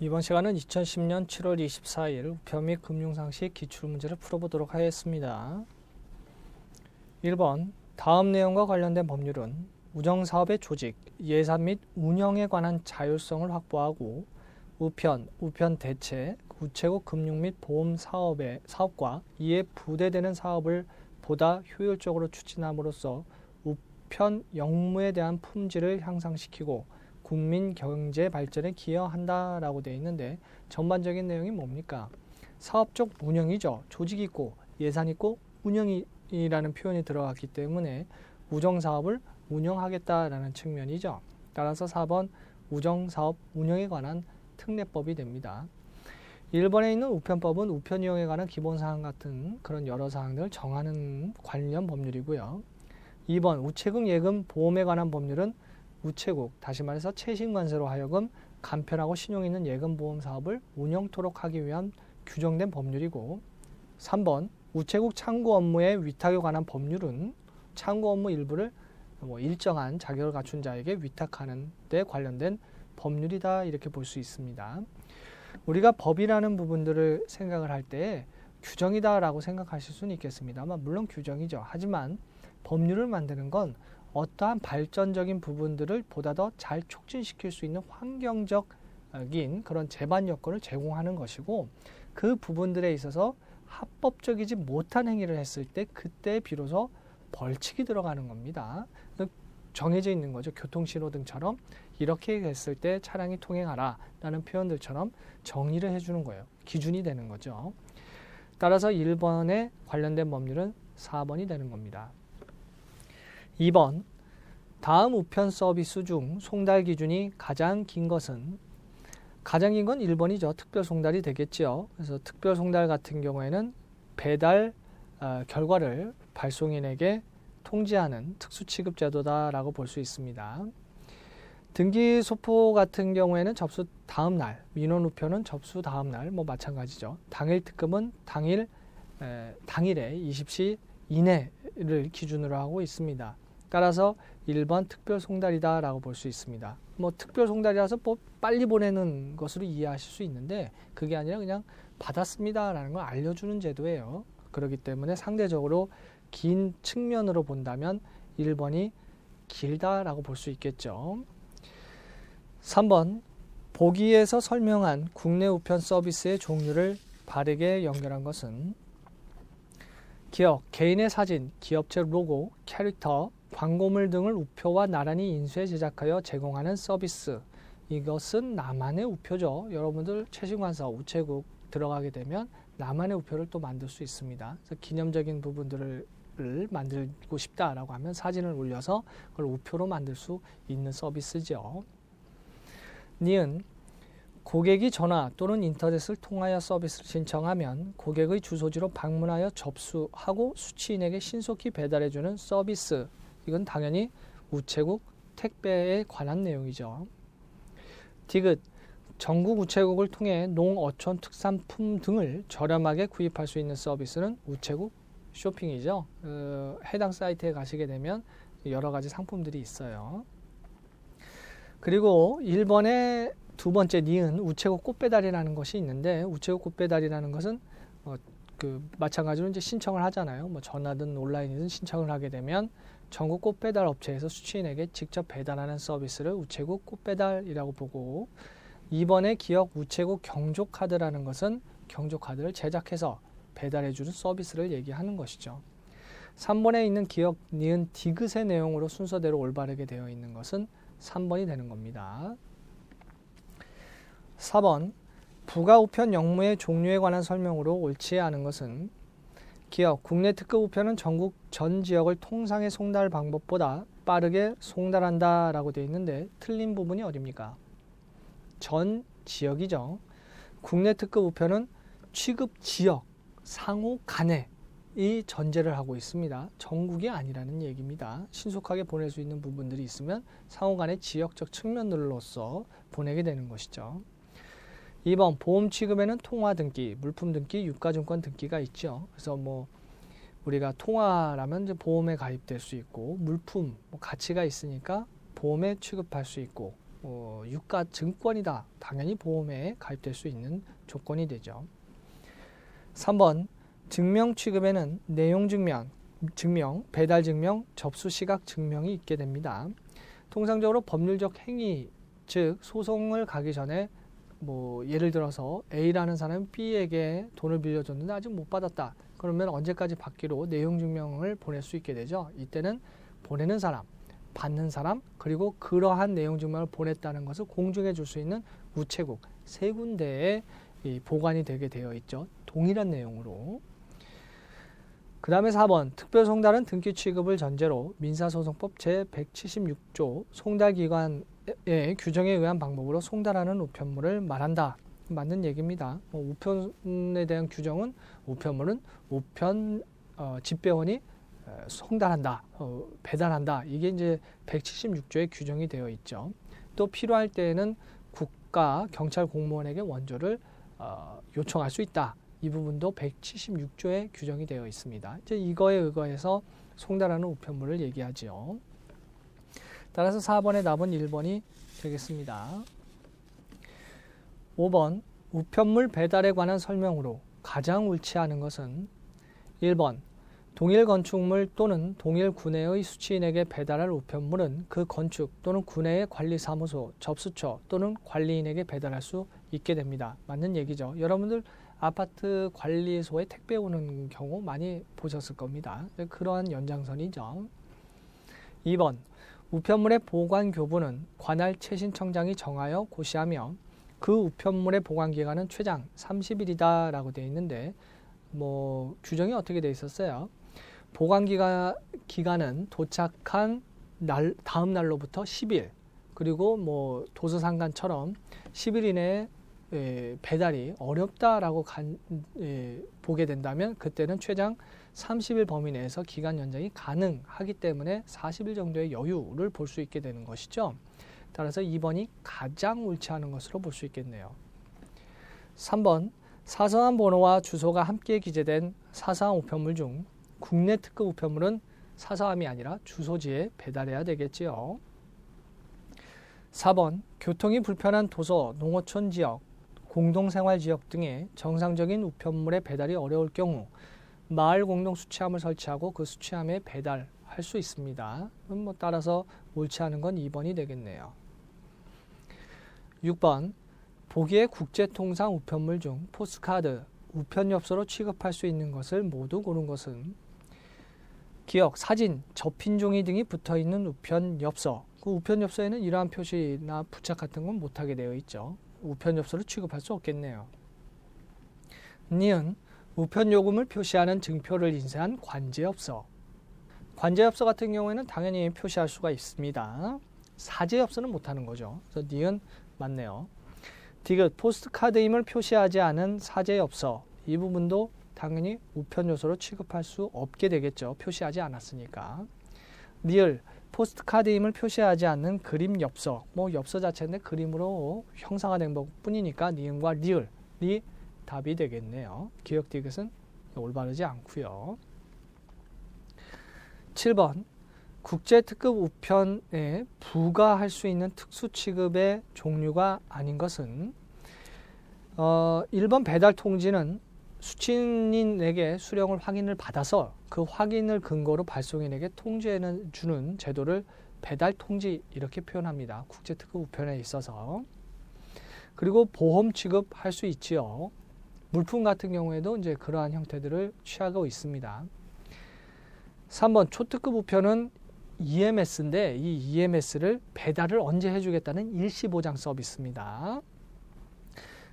이번 시간은 2010년 7월 24일 우편 및 금융상식 기출문제를 풀어보도록 하겠습니다. 1번 다음 내용과 관련된 법률은 우정사업의 조직, 예산 및 운영에 관한 자율성을 확보하고 우편 대체, 우체국 금융 및 보험 사업과 이에 부대되는 사업을 보다 효율적으로 추진함으로써 우편 영무에 대한 품질을 향상시키고 국민 경제 발전에 기여한다라고 되어 있는데 전반적인 내용이 뭡니까? 사업적 운영이죠. 조직이 있고 예산 있고 운영이라는 표현이 들어갔기 때문에 우정사업을 운영하겠다라는 측면이죠. 따라서 4번 우정사업 운영에 관한 특례법이 됩니다. 1번에 있는 우편법은 우편 이용에 관한 기본사항 같은 그런 여러 사항들을 정하는 관련 법률이고요. 2번 우체국 예금 보험에 관한 법률은 우체국, 다시 말해서 최신관세로 하여금 간편하고 신용 있는 예금보험 사업을 운영토록 하기 위한 규정된 법률이고 3번 우체국 창구 업무의 위탁에 관한 법률은 창구 업무 일부를 일정한 자격을 갖춘 자에게 위탁하는 데 관련된 법률이다 이렇게 볼 수 있습니다. 우리가 법이라는 부분들을 생각을 할 때 규정이다 라고 생각하실 수는 있겠습니다만 물론 규정이죠. 하지만 법률을 만드는 건 어떠한 발전적인 부분들을 보다 더 잘 촉진시킬 수 있는 환경적인 그런 제반 여건을 제공하는 것이고 그 부분들에 있어서 합법적이지 못한 행위를 했을 때 그때 비로소 벌칙이 들어가는 겁니다. 정해져 있는 거죠. 교통신호등처럼 이렇게 했을 때 차량이 통행하라 라는 표현들처럼 정의를 해주는 거예요. 기준이 되는 거죠. 따라서 1번에 관련된 법률은 4번이 되는 겁니다. 2번 다음 우편 서비스 중 송달 기준이 가장 긴 것은 가장 긴 건 1번이죠. 특별 송달이 되겠죠. 그래서 특별 송달 같은 경우에는 배달 결과를 발송인에게 통지하는 특수 취급 제도다라고 볼 수 있습니다. 등기 소포 같은 경우에는 접수 다음 날, 민원 우편은 접수 다음 날 마찬가지죠. 당일 특급은 당일에 20시 이내를 기준으로 하고 있습니다. 따라서 1번 특별 송달이다 라고 볼 수 있습니다. 특별 송달이라서 빨리 보내는 것으로 이해하실 수 있는데 그게 아니라 그냥 받았습니다 라는 걸 알려주는 제도예요. 그렇기 때문에 상대적으로 긴 측면으로 본다면 1번이 길다라고 볼 수 있겠죠. 3번 보기에서 설명한 국내 우편 서비스의 종류를 바르게 연결한 것은 기업, 개인의 사진, 기업체 로고, 캐릭터, 광고물 등을 우표와 나란히 인쇄 제작하여 제공하는 서비스. 이것은 나만의 우표죠. 여러분들 최신관사 우체국 들어가게 되면 나만의 우표를 또 만들 수 있습니다. 그래서 기념적인 부분들을 만들고 싶다라고 하면 사진을 올려서 그걸 우표로 만들 수 있는 서비스죠. 니은 고객이 전화 또는 인터넷을 통하여 서비스를 신청하면 고객의 주소지로 방문하여 접수하고 수취인에게 신속히 배달해주는 서비스. 이건 당연히 우체국 택배에 관한 내용이죠. 디귿 전국 우체국을 통해 농, 어촌, 특산품 등을 저렴하게 구입할 수 있는 서비스는 우체국 쇼핑이죠. 해당 사이트에 가시게 되면 여러 가지 상품들이 있어요. 그리고 1번의 두 번째 니은 우체국 꽃배달이라는 것이 있는데 우체국 꽃배달이라는 것은 마찬가지로 이제 신청을 하잖아요. 전화든 온라인이든 신청을 하게 되면 전국 꽃배달 업체에서 수취인에게 직접 배달하는 서비스를 우체국 꽃배달이라고 보고 2번의 기업 우체국 경조카드라는 것은 경조카드를 제작해서 배달해주는 서비스를 얘기하는 것이죠. 3번에 있는 기업 니은 디귿의 내용으로 순서대로 올바르게 되어 있는 것은 3번이 되는 겁니다. 4번 부가 우편 영무의 종류에 관한 설명으로 옳지 않은 것은 기업, 국내 특급 우편은 전국 전 지역을 통상의 송달 방법보다 빠르게 송달한다 라고 되어 있는데 틀린 부분이 어디입니까? 전 지역이죠. 국내 특급 우편은 취급 지역, 상호 간에 이 전제를 하고 있습니다. 전국이 아니라는 얘기입니다. 신속하게 보낼 수 있는 부분들이 있으면 상호 간의 지역적 측면들로서 보내게 되는 것이죠. 2번 보험 취급에는 통화 등기, 물품 등기, 유가증권 등기가 있죠. 그래서 우리가 통화라면 이제 보험에 가입될 수 있고 물품 가치가 있으니까 보험에 취급할 수 있고 유가 증권이다. 당연히 보험에 가입될 수 있는 조건이 되죠. 3번 증명 취급에는 내용 증명, 배달 증명, 접수 시각 증명이 있게 됩니다. 통상적으로 법률적 행위, 즉 소송을 가기 전에 예를 들어서 A라는 사람이 B에게 돈을 빌려줬는데 아직 못 받았다. 그러면 언제까지 받기로 내용 증명을 보낼 수 있게 되죠. 이때는 보내는 사람, 받는 사람, 그리고 그러한 내용 증명을 보냈다는 것을 공증해 줄 수 있는 우체국 세 군데에 보관이 되게 되어 있죠. 동일한 내용으로. 그 다음에 4번 특별송달은 등기 취급을 전제로 민사소송법 제176조 송달기관의 규정에 의한 방법으로 송달하는 우편물을 말한다. 맞는 얘기입니다. 우편에 대한 규정은 우편물은 우편 집배원이 송달한다, 배달한다. 이게 이제 176조에 규정이 되어 있죠. 또 필요할 때에는 국가 경찰 공무원에게 원조를 요청할 수 있다. 이 부분도 176조에 규정이 되어 있습니다. 이제 이거에 의거해서 송달하는 우편물을 얘기하지요. 따라서 4번의 답은 1번이 되겠습니다. 5번 우편물 배달에 관한 설명으로 가장 옳지 않은 것은 1번 동일 건축물 또는 동일 구내의 수취인에게 배달할 우편물은 그 건축 또는 구내의 관리사무소, 접수처 또는 관리인에게 배달할 수 있게 됩니다. 맞는 얘기죠. 여러분들 아파트 관리소에 택배 오는 경우 많이 보셨을 겁니다. 그러한 연장선이죠. 2번 우편물의 보관 교부는 관할 최신청장이 정하여 고시하며 그 우편물의 보관 기간은 최장 30일이다 라고 되어 있는데 규정이 어떻게 되어 있었어요? 보관 기간은 도착한 다음 날로부터 10일, 그리고 도서상관처럼 10일 이내에 배달이 어렵다라고 보게 된다면 그때는 최장 30일 범위 내에서 기간 연장이 가능하기 때문에 40일 정도의 여유를 볼 수 있게 되는 것이죠. 따라서 2번이 가장 옳지 않은 것으로 볼 수 있겠네요. 3번 사서함 번호와 주소가 함께 기재된 사서함 우편물 중 국내 특급 우편물은 사서함이 아니라 주소지에 배달해야 되겠지요. 4번 교통이 불편한 도서, 농어촌 지역, 공동생활 지역 등의 정상적인 우편물의 배달이 어려울 경우 마을 공동 수취함을 설치하고 그 수취함에 배달할 수 있습니다. 따라서 옳지 않은 건 2번이 되겠네요. 6번 보기에 국제통상 우편물 중 포스카드, 우편엽서로 취급할 수 있는 것을 모두 고른 것은 기억, 사진, 접힌 종이 등이 붙어있는 우편엽서. 그 우편엽서에는 이러한 표시나 부착 같은 건 못하게 되어 있죠. 우편엽서를 취급할 수 없겠네요. 니은 우편요금을 표시하는 증표를 인쇄한 관제엽서. 관제엽서 같은 경우에는 당연히 표시할 수가 있습니다. 사제엽서는 못하는 거죠. 그래서 니은 맞네요. 디귿 포스트카드임을 표시하지 않은 사제엽서. 이 부분도 당연히 우편 요소로 취급할 수 없게 되겠죠. 표시하지 않았으니까. 리을 포스트카드임을 표시하지 않는 그림 엽서. 엽서 자체인데 그림으로 형상화 된 것뿐이니까 니은과 리을이 답이 되겠네요. 기역 디귿은 올바르지 않고요. 7번 국제특급 우편에 부과할 수 있는 특수 취급의 종류가 아닌 것은 1번 배달 통지는 수취인에게 수령을 확인을 받아서 그 확인을 근거로 발송인에게 통지해 주는 제도를 배달 통지 이렇게 표현합니다. 국제특급 우편에 있어서. 그리고 보험 취급할 수 있지요. 물품 같은 경우에도 이제 그러한 형태들을 취하고 있습니다. 3번 초특급 우편은 EMS인데 이 EMS를 배달을 언제 해주겠다는 일시보장 서비스입니다.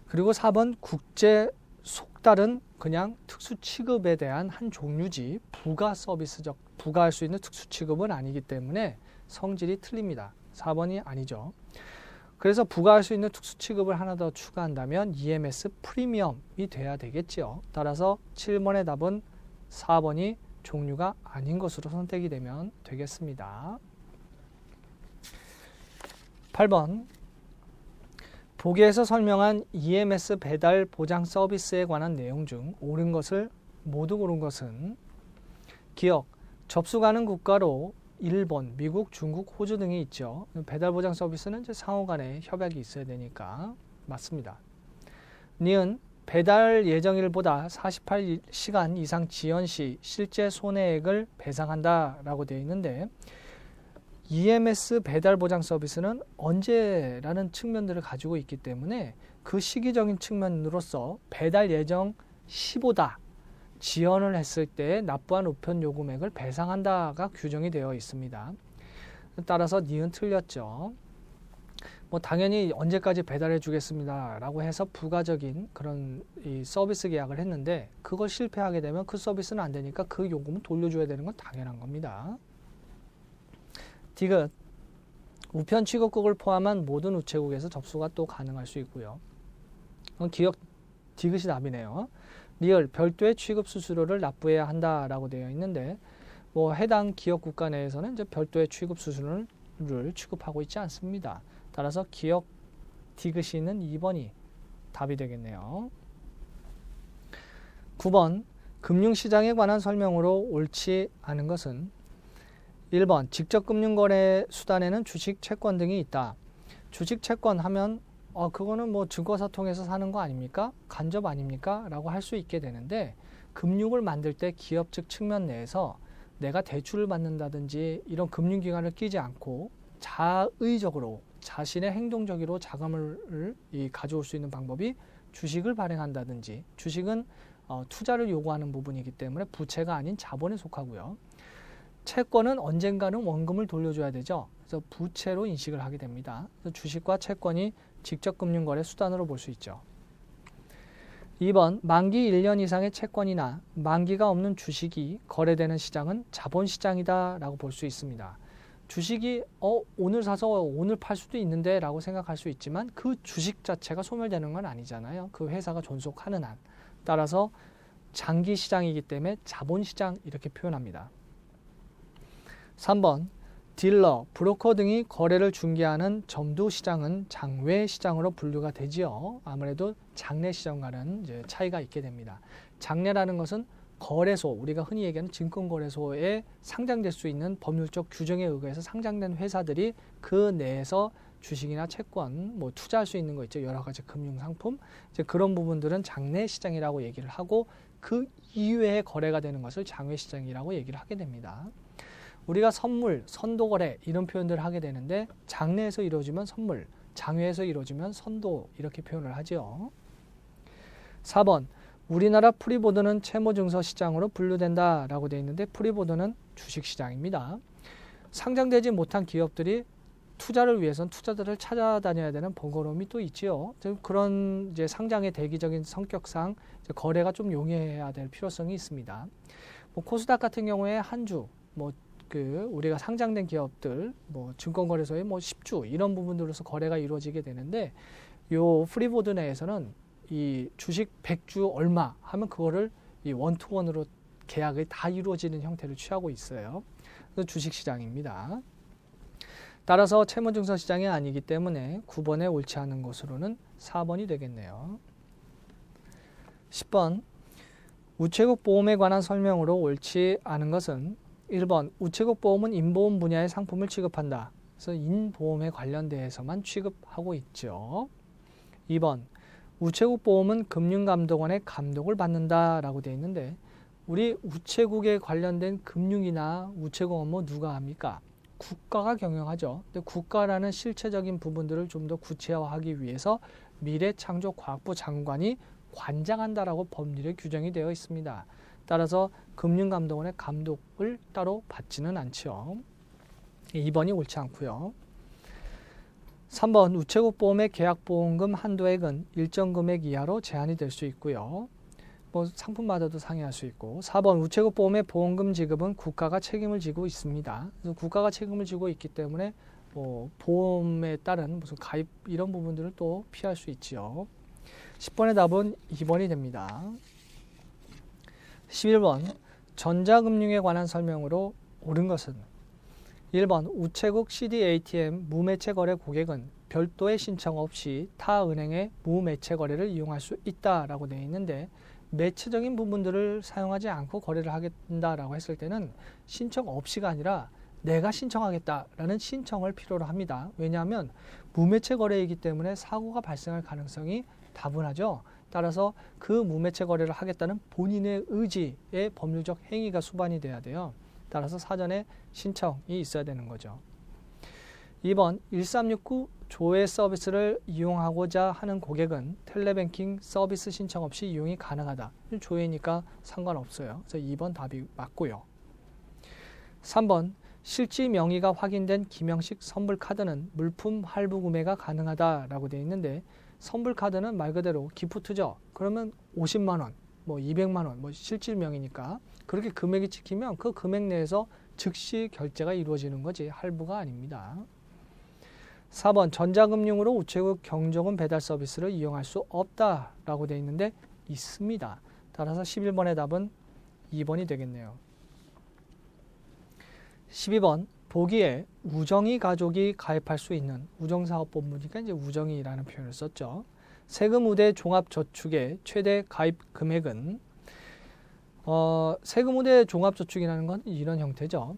그리고 4번 국제 속달은 그냥 특수 취급에 대한 한 종류지 부과할 수 있는 특수 취급은 아니기 때문에 성질이 틀립니다. 4번이 아니죠. 그래서 부과할 수 있는 특수 취급을 하나 더 추가한다면 EMS 프리미엄이 돼야 되겠죠. 따라서 7번의 답은 4번이 종류가 아닌 것으로 선택이 되면 되겠습니다. 8번 보기에서 설명한 EMS 배달 보장 서비스에 관한 내용 중 옳은 것을 모두 고른 것은 기억, 접수 가능 국가로 일본, 미국, 중국, 호주 등이 있죠. 배달 보장 서비스는 이제 상호 간에 협약이 있어야 되니까 맞습니다. 니은 배달 예정일보다 48시간 이상 지연 시 실제 손해액을 배상한다라고 되어 있는데 EMS 배달 보장 서비스는 언제라는 측면들을 가지고 있기 때문에 그 시기적인 측면으로서 배달 예정 시보다 지연을 했을 때 납부한 우편 요금액을 배상한다가 규정이 되어 있습니다. 따라서 니은 틀렸죠. 뭐 당연히 언제까지 배달해 주겠습니다 라고 해서 부가적인 그런 이 서비스 계약을 했는데 그걸 실패하게 되면 그 서비스는 안 되니까 그 요금은 돌려줘야 되는 건 당연한 겁니다. 디귿 우편 취급국을 포함한 모든 우체국에서 접수가 또 가능할 수 있고요. 기억 디귿이 답이네요. 리을 별도의 취급 수수료를 납부해야 한다라고 되어 있는데 뭐 해당 기업 국가 내에서는 이제 별도의 취급 수수료를 취급하고 있지 않습니다. 따라서 기억 디귿이 있는 2번이 답이 되겠네요. 9번 금융시장에 관한 설명으로 옳지 않은 것은 1번 직접 금융거래 수단에는 주식, 채권 등이 있다. 주식, 채권 하면 그거는 뭐 증거사 통해서 사는 거 아닙니까? 간접 아닙니까? 라고 할 수 있게 되는데 금융을 만들 때 기업 측 측면 내에서 내가 대출을 받는다든지 이런 금융기관을 끼지 않고 자의적으로 자신의 행동적으로 자금을 가져올 수 있는 방법이 주식을 발행한다든지 주식은 투자를 요구하는 부분이기 때문에 부채가 아닌 자본에 속하고요. 채권은 언젠가는 원금을 돌려줘야 되죠. 그래서 부채로 인식을 하게 됩니다. 그래서 주식과 채권이 직접 금융거래 수단으로 볼 수 있죠. 2번 만기 1년 이상의 채권이나 만기가 없는 주식이 거래되는 시장은 자본시장이다 라고 볼 수 있습니다. 주식이 오늘 사서 오늘 팔 수도 있는데 라고 생각할 수 있지만 그 주식 자체가 소멸되는 건 아니잖아요. 그 회사가 존속하는 한. 따라서 장기 시장이기 때문에 자본시장 이렇게 표현합니다. 3번 딜러, 브로커 등이 거래를 중개하는 점도 시장은 장외 시장으로 분류가 되지요. 아무래도 장내 시장과는 이제 차이가 있게 됩니다. 장내라는 것은 거래소, 우리가 흔히 얘기하는 증권거래소에 상장될 수 있는 법률적 규정에 의해서 상장된 회사들이 그 내에서 주식이나 채권, 뭐 투자할 수 있는 거 있죠. 여러 가지 금융상품. 이제 그런 부분들은 장내 시장이라고 얘기를 하고 그 이외에 거래가 되는 것을 장외 시장이라고 얘기를 하게 됩니다. 우리가 선물, 선도거래 이런 표현들을 하게 되는데 장내에서 이루어지면 선물, 장외에서 이루어지면 선도 이렇게 표현을 하죠. 4번 우리나라 프리보드는 채무증서 시장으로 분류된다라고 되어 있는데 프리보드는 주식시장입니다. 상장되지 못한 기업들이 투자를 위해서는 투자자를 찾아다녀야 되는 번거로움이 또 있지요. 그런 이제 상장의 대기적인 성격상 이제 거래가 좀 용이해야 될 필요성이 있습니다. 뭐 코스닥 같은 경우에 한 주, 뭐 우리가 상장된 기업들, 뭐 증권거래소의 뭐 10주 이런 부분들로서 거래가 이루어지게 되는데 요 프리보드 내에서는 이 주식 100주 얼마 하면 그거를 이 원투원으로 계약이 다 이루어지는 형태를 취하고 있어요. 그래서 주식시장입니다. 따라서 채무증서 시장이 아니기 때문에 9번에 옳지 않은 것으로는 4번이 되겠네요. 10번 우체국 보험에 관한 설명으로 옳지 않은 것은 1번 우체국 보험은 인보험 분야의 상품을 취급한다. 그래서 인보험에 관련돼서만 취급하고 있죠. 2번 우체국 보험은 금융감독원의 감독을 받는다라고 되어 있는데 우리 우체국에 관련된 금융이나 우체국 업무 누가 합니까? 국가가 경영하죠. 근데 국가라는 실체적인 부분들을 좀 더 구체화하기 위해서 미래창조과학부 장관이 관장한다라고 법률에 규정이 되어 있습니다. 따라서 금융감독원의 감독을 따로 받지는 않죠. 2번이 옳지 않고요. 3번 우체국 보험의 계약보험금 한도액은 일정 금액 이하로 제한이 될 수 있고요. 뭐 상품마다도 상이할 수 있고 4번 우체국 보험의 보험금 지급은 국가가 책임을 지고 있습니다. 그래서 국가가 책임을 지고 있기 때문에 뭐 보험에 따른 무슨 가입 이런 부분들을 또 피할 수 있지요. 10번의 답은 2번이 됩니다. 11번 전자금융에 관한 설명으로 옳은 것은 1번 우체국 CD ATM 무매체 거래 고객은 별도의 신청 없이 타 은행의 무매체 거래를 이용할 수 있다라고 되어 있는데 매체적인 부분들을 사용하지 않고 거래를 하겠다라고 했을 때는 신청 없이가 아니라 내가 신청하겠다라는 신청을 필요로 합니다. 왜냐하면 무매체 거래이기 때문에 사고가 발생할 가능성이 다분하죠. 따라서 그 무매체 거래를 하겠다는 본인의 의지의 법률적 행위가 수반이 돼야 돼요. 따라서 사전에 신청이 있어야 되는 거죠. 2번 1369 조회 서비스를 이용하고자 하는 고객은 텔레뱅킹 서비스 신청 없이 이용이 가능하다. 조회니까 상관없어요. 그래서 2번 답이 맞고요. 3번 실지 명의가 확인된 김영식 선불카드는 물품 할부 구매가 가능하다라고 되어 있는데 선불카드는 말 그대로 기프트죠. 그러면 50만 원, 뭐 200만 원, 뭐 실질 명의니까 그렇게 금액이 찍히면 그 금액 내에서 즉시 결제가 이루어지는 거지 할부가 아닙니다. 4번 전자금융으로 우체국 경조금 배달 서비스를 이용할 수 없다라고 되어 있는데 있습니다. 따라서 11번의 답은 2번이 되겠네요. 12번 보기에 우정이 가족이 가입할 수 있는 우정사업본부니까 이제 우정이라는 표현을 썼죠. 세금우대 종합저축의 최대 가입 금액은 세금우대 종합저축이라는 건 이런 형태죠.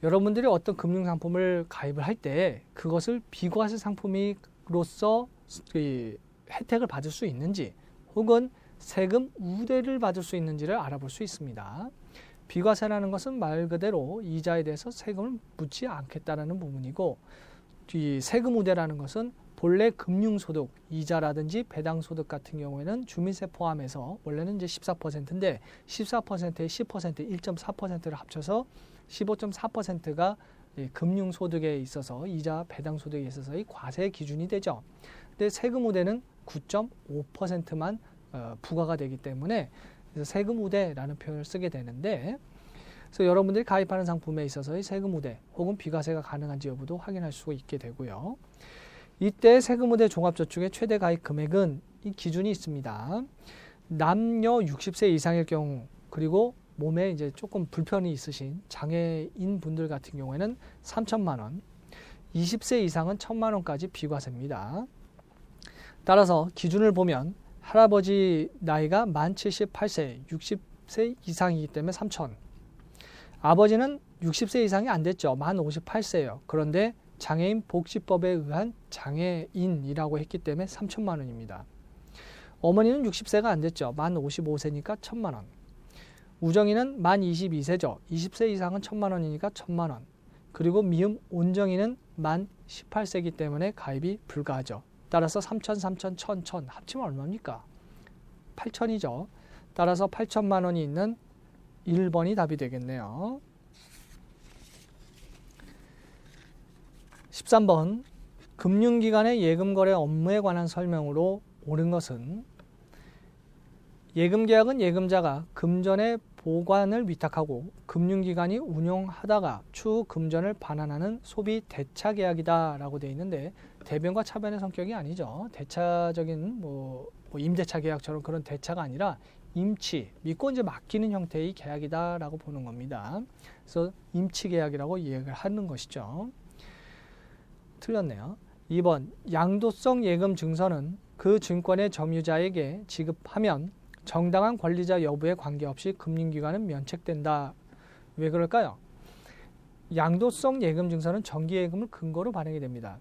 여러분들이 어떤 금융상품을 가입을 할 때 그것을 비과세 상품으로서 혜택을 받을 수 있는지 혹은 세금 우대를 받을 수 있는지를 알아볼 수 있습니다. 비과세라는 것은 말 그대로 이자에 대해서 세금을 묻지 않겠다는 부분이고 이 세금 우대라는 것은 본래 금융소득, 이자라든지 배당소득 같은 경우에는 주민세 포함해서 원래는 이제 14%인데 14%에 10%, 1.4%를 합쳐서 15.4%가 금융소득에 있어서 이자 배당소득에 있어서의 과세 기준이 되죠. 근데 세금 우대는 9.5%만 부과가 되기 때문에 그래서 세금 우대라는 표현을 쓰게 되는데 그래서 여러분들이 가입하는 상품에 있어서의 세금 우대 혹은 비과세가 가능한지 여부도 확인할 수 있게 되고요. 이때 세금 우대 종합저축의 최대 가입 금액은 이 기준이 있습니다. 남녀 60세 이상일 경우 그리고 몸에 이제 조금 불편이 있으신 장애인 분들 같은 경우에는 3천만 원, 20세 이상은 1,000만 원까지 비과세입니다. 따라서 기준을 보면 할아버지 나이가 만 78세, 60세 이상이기 때문에 3천. 아버지는 60세 이상이 안 됐죠. 만 58세예요. 그런데 장애인 복지법에 의한 장애인이라고 했기 때문에 3천만 원입니다. 어머니는 60세가 안 됐죠. 만 55세니까 1,000만 원. 우정이는 만 22세죠. 20세 이상은 1,000만 원이니까 1,000만 원. 그리고 미음 온정이는 만 18세이기 때문에 가입이 불가하죠. 따라서 3천, 3천, 1,000, 1,000 합치면 얼마입니까? 8천이죠. 따라서 8천만 원이 있는 1번이 답이 되겠네요. 13번 금융기관의 예금거래 업무에 관한 설명으로 옳은 것은 예금계약은 예금자가 금전의 보관을 위탁하고 금융기관이 운용하다가 추후 금전을 반환하는 소비 대차계약이다 라고 되어 있는데 대변과 차변의 성격이 아니죠. 대차적인 임대차 계약처럼 그런 대차가 아니라 임치, 믿고 이제 맡기는 형태의 계약이다 라고 보는 겁니다. 그래서 임치계약이라고 이해를 하는 것이죠. 틀렸네요. 2번 양도성 예금 증서는 그 증권의 점유자에게 지급하면 정당한 권리자 여부에 관계없이 금융기관은 면책된다. 왜 그럴까요? 양도성 예금 증서는 정기예금을 근거로 발행이 됩니다.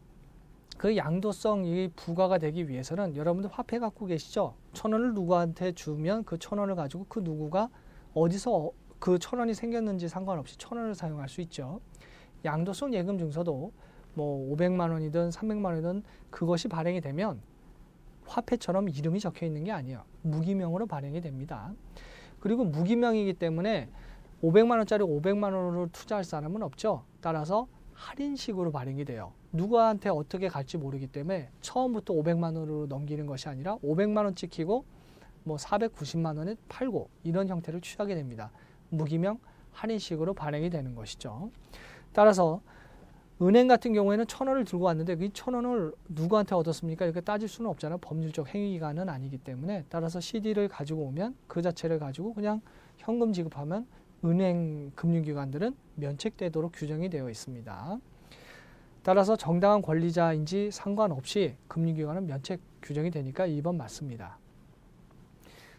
그 양도성이 부과가 되기 위해서는 여러분들 화폐 갖고 계시죠? 1,000원을 누구한테 주면 그 1,000원을 가지고 그 누구가 어디서 그 1,000원이 생겼는지 상관없이 1,000원을 사용할 수 있죠. 양도성 예금 증서도 뭐 500만 원이든 300만 원이든 그것이 발행이 되면 화폐처럼 이름이 적혀 있는 게 아니에요. 무기명으로 발행이 됩니다. 그리고 무기명이기 때문에 500만 원짜리 500만 원으로 투자할 사람은 없죠. 따라서 할인식으로 발행이 돼요. 누구한테 어떻게 갈지 모르기 때문에 처음부터 500만 원으로 넘기는 것이 아니라 500만 원 찍히고 뭐 490만 원에 팔고 이런 형태를 취하게 됩니다. 무기명 할인식으로 발행이 되는 것이죠. 따라서 은행 같은 경우에는 1,000원을 들고 왔는데 그 1,000원을 누구한테 얻었습니까? 이렇게 따질 수는 없잖아요. 법률적 행위기간은 아니기 때문에 따라서 CD를 가지고 오면 그 자체를 가지고 그냥 현금 지급하면 은행 금융기관들은 면책되도록 규정이 되어 있습니다. 따라서 정당한 권리자인지 상관없이 금융기관은 면책 규정이 되니까 2번 맞습니다.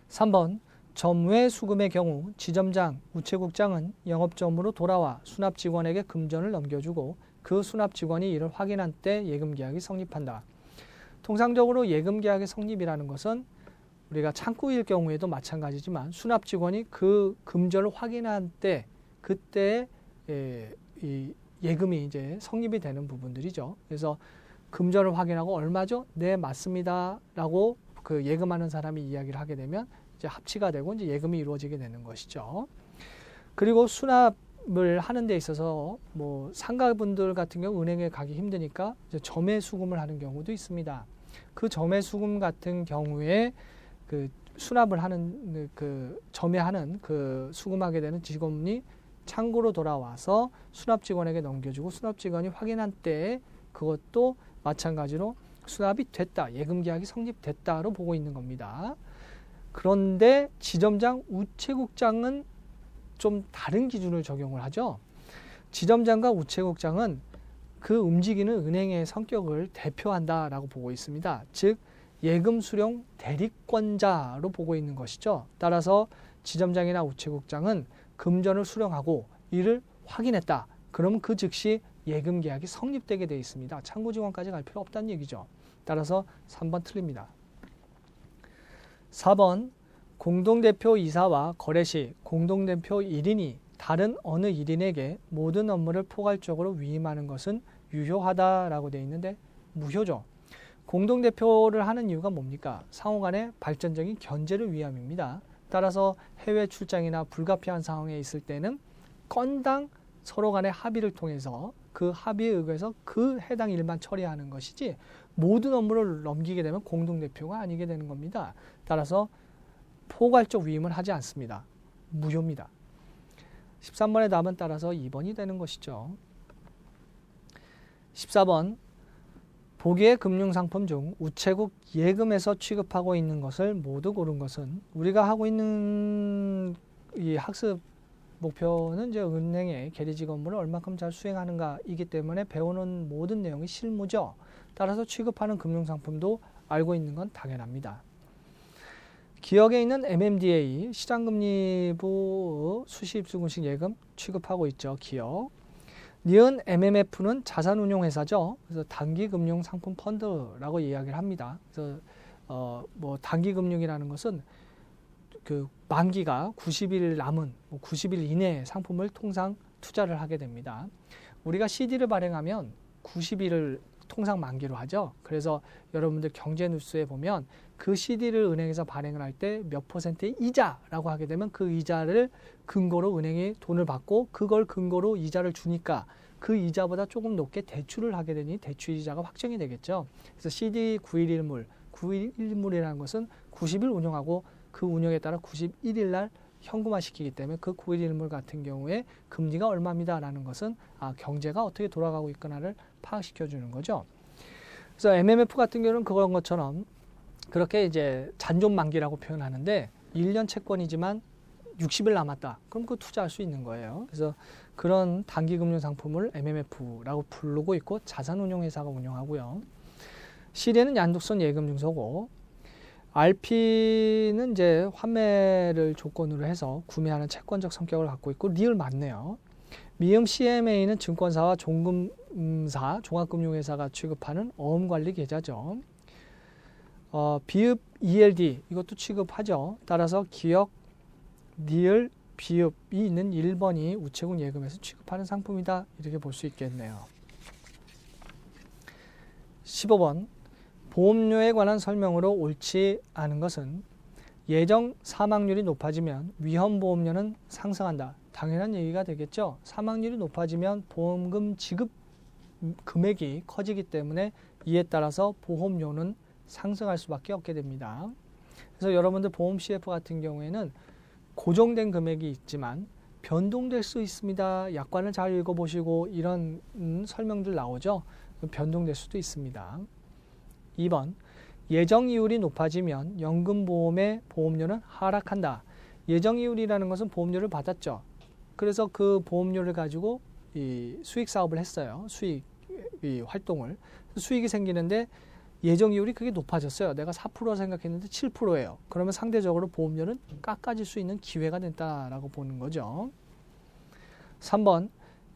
3번 점외 수금의 경우 지점장, 우체국장은 영업점으로 돌아와 수납 직원에게 금전을 넘겨주고 그 수납 직원이 이를 확인한 때 예금 계약이 성립한다. 통상적으로 예금 계약의 성립이라는 것은 우리가 창구일 경우에도 마찬가지지만 수납 직원이 그 금전을 확인한 때 그때 이 예금이 이제 성립이 되는 부분들이죠. 그래서 금전을 확인하고 얼마죠? 네, 맞습니다라고 그 예금하는 사람이 이야기를 하게 되면 이제 합치가 되고 이제 예금이 이루어지게 되는 것이죠. 그리고 수납을 하는 데 있어서 뭐 상가분들 같은 경우 은행에 가기 힘드니까 이제 점외 수금을 하는 경우도 있습니다. 그 점외 수금 같은 경우에 그 수납을 하는 그 점외하는 그 수금하게 되는 직원이 창구로 돌아와서 수납 직원에게 넘겨주고 수납 직원이 확인한 때에 그것도 마찬가지로 수납이 됐다, 예금 계약이 성립됐다로 보고 있는 겁니다. 그런데 지점장, 우체국장은 좀 다른 기준을 적용을 하죠. 지점장과 우체국장은 그 움직이는 은행의 성격을 대표한다라고 보고 있습니다. 즉 예금 수령 대리권자로 보고 있는 것이죠. 따라서 지점장이나 우체국장은 금전을 수령하고 이를 확인했다. 그러면 그 즉시 예금 계약이 성립되게 되어 있습니다. 창구 직원까지 갈 필요 없다는 얘기죠. 따라서 3번 틀립니다. 4번 공동대표 이사와 거래 시 공동대표 1인이 다른 어느 1인에게 모든 업무를 포괄적으로 위임하는 것은 유효하다라고 되어 있는데 무효죠. 공동대표를 하는 이유가 뭡니까? 상호 간의 발전적인 견제를 위함입니다. 따라서 해외 출장이나 불가피한 상황에 있을 때는 건당 서로 간의 합의를 통해서 그 합의에 의해서 그 해당 일만 처리하는 것이지 모든 업무를 넘기게 되면 공동대표가 아니게 되는 겁니다. 따라서 포괄적 위임을 하지 않습니다. 무효입니다. 13번의 답은 따라서 2번이 되는 것이죠. 14번 보기의 금융상품 중 우체국 예금에서 취급하고 있는 것을 모두 고른 것은 우리가 하고 있는 이 학습 목표는 이제 은행의 계리직 업무를 얼마큼 잘 수행하는가이기 때문에 배우는 모든 내용이 실무죠. 따라서 취급하는 금융상품도 알고 있는 건 당연합니다. 기억에 있는 MMDA 시장금리부 수시입수금식 예금 취급하고 있죠. 기억. 니은 MMF는 자산운용회사죠. 그래서 단기금융상품펀드라고 이야기를 합니다. 그래서 뭐 단기금융이라는 것은 그 만기가 90일 남은 90일 이내의 상품을 통상 투자를 하게 됩니다. 우리가 CD를 발행하면 90일을 통상 만기로 하죠. 그래서 여러분들 경제뉴스에 보면 그 CD를 은행에서 발행을 할 때 몇 %의 이자라고 하게 되면 그 이자를 근거로 은행이 돈을 받고 그걸 근거로 이자를 주니까 그 이자보다 조금 높게 대출을 하게 되니 대출 이자가 확정이 되겠죠. 그래서 CD 911물, 911물이라는 것은 90일 운영하고 그 운영에 따라 91일 날 현금화시키기 때문에 그 911물 같은 경우에 금리가 얼마입니다라는 것은 경제가 어떻게 돌아가고 있거나를 파악시켜주는 거죠. 그래서 MMF 같은 경우는 그런 것처럼 그렇게 이제 잔존 만기라고 표현하는데 1년 채권이지만 60일 남았다. 그럼 그 투자할 수 있는 거예요. 그래서 그런 단기금융 상품을 MMF라고 부르고 있고 자산운용회사가 운영하고요. CD는 양도선 예금증서고 RP는 이제 환매를 조건으로 해서 구매하는 채권적 성격을 갖고 있고 리을 맞네요. 미음 CMA는 증권사와 종금사, 종합금융회사가 취급하는 어음관리 계좌죠. 비읍 ELD 이것도 취급하죠. 따라서 기억, 니을, 비읍이 있는 1번이 우체국 예금에서 취급하는 상품이다. 이렇게 볼 수 있겠네요. 15번 보험료에 관한 설명으로 옳지 않은 것은 예정 사망률이 높아지면 위험보험료는 상승한다. 당연한 얘기가 되겠죠. 사망률이 높아지면 보험금 지급 금액이 커지기 때문에 이에 따라서 보험료는 상승할 수밖에 없게 됩니다. 그래서 여러분들 보험 CF 같은 경우에는 고정된 금액이 있지만 변동될 수 있습니다. 약관을 잘 읽어보시고 이런 설명들 나오죠. 변동될 수도 있습니다. 2번 예정이율이 높아지면 연금보험의 보험료는 하락한다. 예정이율이라는 것은 보험료를 받았죠. 그래서 그 보험료를 가지고 이 수익 사업을 했어요. 수익 이 활동을. 수익이 생기는데 예정이율이 그게 높아졌어요. 내가 4% 생각했는데 7%예요. 그러면 상대적으로 보험료는 깎아질 수 있는 기회가 됐다라고 보는 거죠. 3번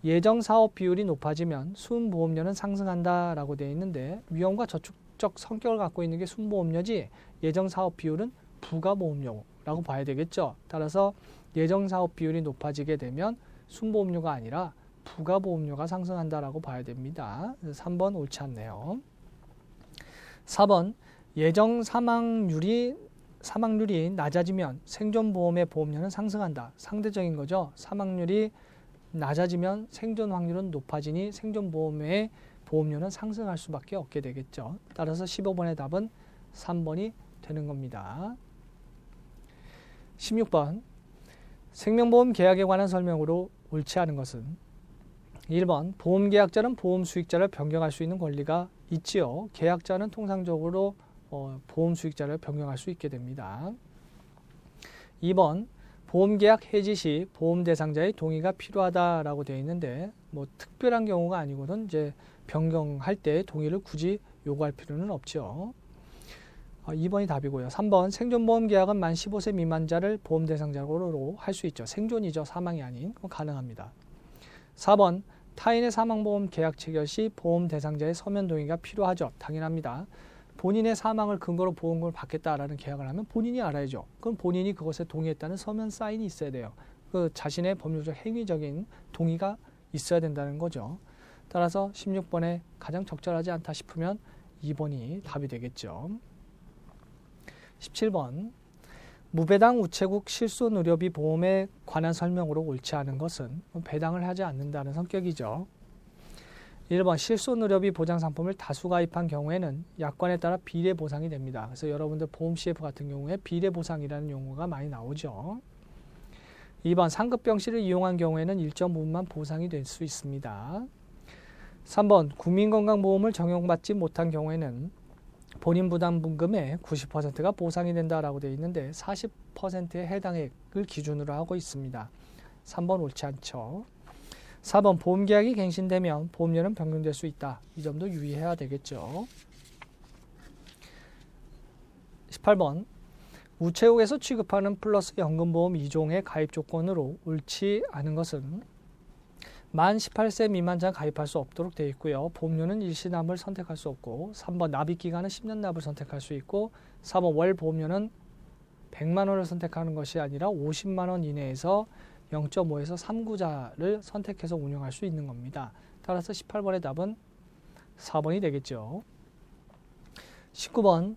예정사업 비율이 높아지면 순보험료는 상승한다라고 되어 있는데 위험과 저축적 성격을 갖고 있는 게 순보험료지 예정사업 비율은 부가보험료라고 봐야 되겠죠. 따라서 예정사업 비율이 높아지게 되면 순보험료가 아니라 부가보험료가 상승한다라고 봐야 됩니다. 3번 옳지 않네요. 4번 예정 사망률이 낮아지면 생존보험의 보험료는 상승한다. 상대적인 거죠. 사망률이 낮아지면 생존 확률은 높아지니 생존보험의 보험료는 상승할 수밖에 없게 되겠죠. 따라서 15번의 답은 3번이 되는 겁니다. 16번 생명보험 계약에 관한 설명으로 옳지 않은 것은 1번 보험계약자는 보험 수익자를 변경할 수 있는 권리가 있지요. 계약자는 통상적으로 보험 수익자를 변경할 수 있게 됩니다. 2번 보험계약 해지 시 보험 대상자의 동의가 필요하다라고 되어 있는데 뭐 특별한 경우가 아니고는 이제 변경할 때 동의를 굳이 요구할 필요는 없죠. 2번이 답이고요. 3번 생존보험 계약은 만 15세 미만자를 보험 대상자로 할 수 있죠. 생존이죠. 사망이 아닌. 가능합니다. 4번 타인의 사망보험 계약 체결 시 보험 대상자의 서면 동의가 필요하죠. 당연합니다. 본인의 사망을 근거로 보험금을 받겠다라는 계약을 하면 본인이 알아야죠. 그럼 본인이 그것에 동의했다는 서면 사인이 있어야 돼요. 그 자신의 법률적 행위적인 동의가 있어야 된다는 거죠. 따라서 16번에 가장 적절하지 않다 싶으면 2번이 답이 되겠죠. 17번 무배당 우체국 실손의료비 보험에 관한 설명으로 옳지 않은 것은 배당을 하지 않는다는 성격이죠. 1번 실손의료비 보장상품을 다수 가입한 경우에는 약관에 따라 비례보상이 됩니다. 그래서 여러분들 보험 CF 같은 경우에 비례보상이라는 용어가 많이 나오죠. 2번 상급병실을 이용한 경우에는 일정 부분만 보상이 될 수 있습니다. 3번 국민건강보험을 적용받지 못한 경우에는 본인 부담분금의 90%가 보상이 된다라고 되어 있는데 40%의 해당액을 기준으로 하고 있습니다. 3번 옳지 않죠. 4번 보험계약이 갱신되면 보험료는 변경될 수 있다. 이 점도 유의해야 되겠죠. 18번 우체국에서 취급하는 플러스 연금보험 2종의 가입 조건으로 옳지 않은 것은 만 18세 미만자 가입할 수 없도록 되어 있고요. 보험료는 일시납을 선택할 수 없고 3번 납입기간은 10년 납을 선택할 수 있고 4번 월 보험료는 100만 원을 선택하는 것이 아니라 50만 원 이내에서 0.5에서 3구자를 선택해서 운영할 수 있는 겁니다. 따라서 18번의 답은 4번이 되겠죠. 19번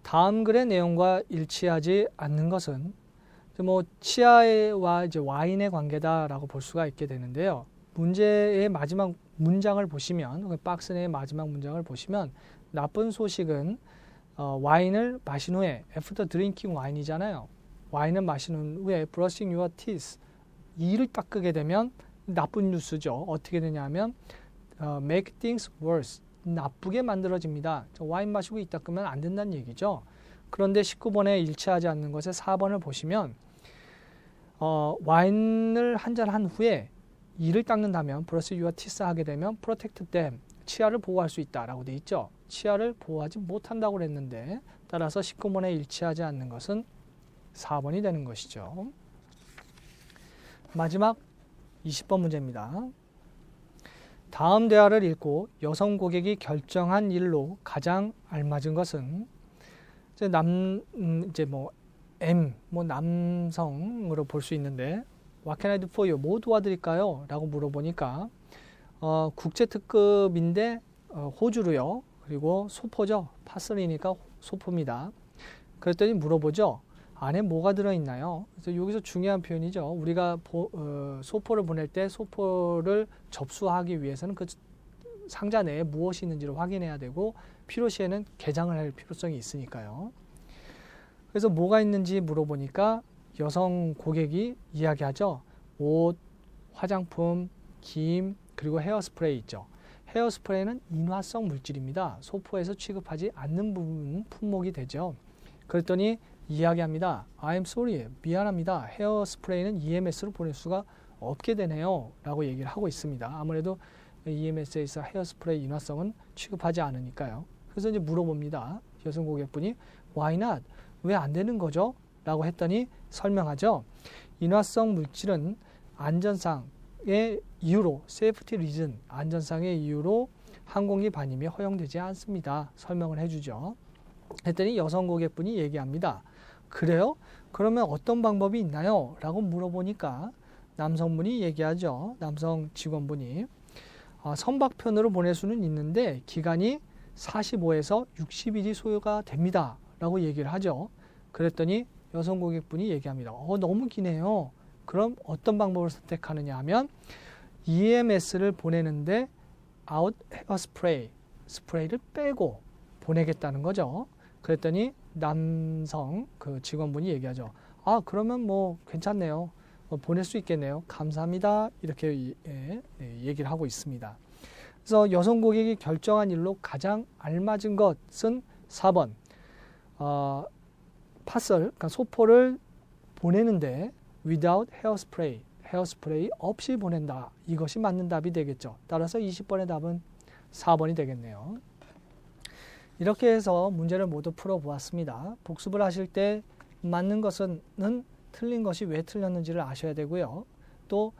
다음 글의 내용과 일치하지 않는 것은 뭐 치아와 이제 와인의 관계다라고 볼 수가 있게 되는데요. 문제의 마지막 문장을 보시면 박스 내의 마지막 문장을 보시면 나쁜 소식은 와인을 마신 후에 after drinking wine이잖아요. 와인을 마신 후에 brushing your teeth 이를 닦게 되면 나쁜 뉴스죠. 어떻게 되냐면 make things worse 나쁘게 만들어집니다. 와인 마시고 이 닦으면 안 된다는 얘기죠. 그런데 19번에 일치하지 않는 것에 4번을 보시면 와인을 한 잔 한 후에 이를 닦는다면 brush your teeth 하게 되면 protect them 치아를 보호할 수 있다라고 돼 있죠. 치아를 보호하지 못한다고 그랬는데 따라서 19번에 일치하지 않는 것은 4번이 되는 것이죠. 마지막 20번 문제입니다. 다음 대화를 읽고 여성 고객이 결정한 일로 가장 알맞은 것은 남성으로 볼 수 있는데 What can I do for you? 뭐 도와드릴까요? 라고 물어보니까 국제특급인데 호주로요. 그리고 소포죠. 파슬리니까 소포입니다. 그랬더니 물어보죠. 안에 뭐가 들어있나요? 그래서 여기서 중요한 표현이죠. 우리가 소포를 보낼 때 소포를 접수하기 위해서는 그 상자 내에 무엇이 있는지를 확인해야 되고 필요시에는 개장을 할 필요성이 있으니까요. 그래서 뭐가 있는지 물어보니까 여성 고객이 이야기하죠. 옷, 화장품, 김, 그리고 헤어스프레이 있죠. 헤어스프레이는 인화성 물질입니다. 소포에서 취급하지 않는 부분 품목이 되죠. 그랬더니 이야기합니다. I'm sorry, 미안합니다. 헤어스프레이는 EMS로 보낼 수가 없게 되네요. 라고 얘기를 하고 있습니다. 아무래도 EMS에서 헤어스프레이 인화성은 취급하지 않으니까요. 그래서 이제 물어봅니다. 여성 고객분이 Why not? 왜 안 되는 거죠? 라고 했더니 설명하죠. 인화성 물질은 안전상의 이유로 Safety reason, 안전상의 이유로 항공기 반입이 허용되지 않습니다. 설명을 해주죠. 했더니 여성 고객분이 얘기합니다. 그래요? 그러면 어떤 방법이 있나요? 라고 물어보니까 남성분이 얘기하죠. 남성 직원분이 선박편으로 보낼 수는 있는데 기간이 45에서 60일이 소요가 됩니다. 라고 얘기를 하죠. 그랬더니 여성 고객분이 얘기합니다. 너무 기네요. 그럼 어떤 방법을 선택하느냐 하면 EMS를 보내는데 out hairspray, 스프레이를 빼고 보내겠다는 거죠. 그랬더니 남성 그 직원분이 얘기하죠. 그러면 뭐 괜찮네요. 보낼 수 있겠네요. 감사합니다. 이렇게 얘기를 하고 있습니다. 그래서 여성 고객이 결정한 일로 가장 알맞은 것은 4번. 파설, 그러니까 소포를 보내는데 without hairspray, 헤어스프레이 없이 보낸다. 이것이 맞는 답이 되겠죠. 따라서 20번의 답은 4번이 되겠네요. 이렇게 해서 문제를 모두 풀어보았습니다. 복습을 하실 때 맞는 것은 틀린 것이 왜 틀렸는지를 아셔야 되고요. 또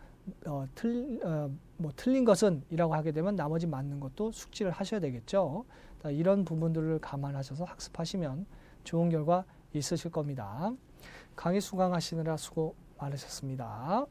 틀린 것은 이라고 하게 되면 나머지 맞는 것도 숙지를 하셔야 되겠죠. 이런 부분들을 감안하셔서 학습하시면 좋은 결과 있으실 겁니다. 강의 수강하시느라 수고 많으셨습니다.